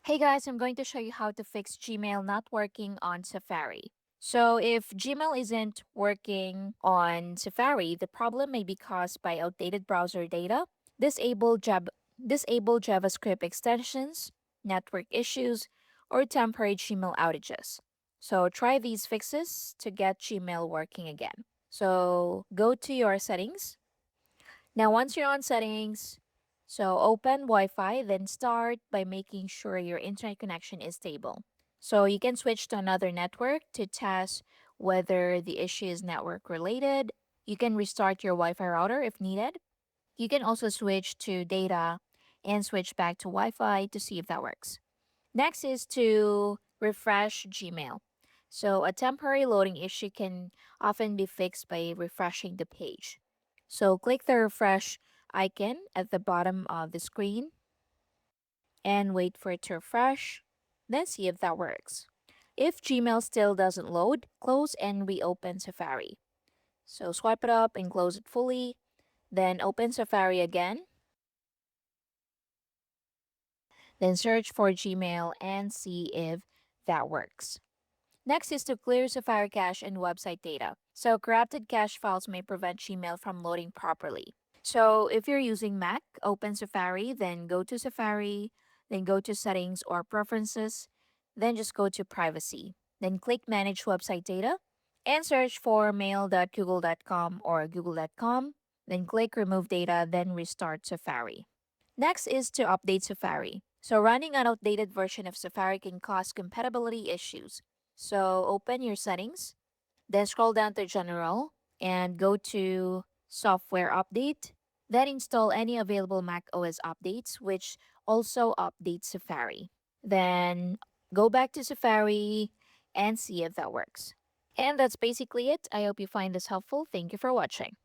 Hey guys, I'm going to show you how to fix Gmail not working on Safari. So if Gmail isn't working on Safari, the problem may be caused by outdated browser data, disabled, disabled JavaScript extensions, network issues, or temporary Gmail outages. So try these fixes to get Gmail working again. So go to your settings. Now, once you're on settings, so open Wi Fi, then start by making sure your internet connection is stable. So you can switch to another network to test whether the issue is network related. You can restart your Wi Fi router if needed. You can also switch to data and switch back to Wi Fi to see if that works. Next is to refresh Gmail. So, a temporary loading issue can often be fixed by refreshing the page. So, click the refresh icon at the bottom of the screen and wait for it to refresh, then see if that works. If Gmail still doesn't load, close and reopen Safari. So, swipe it up and close it fully, then open Safari again, then search for Gmail and see if that works. Next is to clear Safari cache and website data. So, corrupted cache files may prevent Gmail from loading properly. So, if you're using Mac, open Safari, then go to Safari, then go to Settings or Preferences, then just go to Privacy. Then click Manage Website Data and search for mail.google.com or google.com. Then click Remove Data, then restart Safari. Next is to update Safari. So, running an outdated version of Safari can cause compatibility issues. So, open your settings, then scroll down to General and go to Software Update. Then install any available Mac OS updates, which also updates Safari. Then go back to Safari and see if that works. And that's basically it. I hope you find this helpful. Thank you for watching.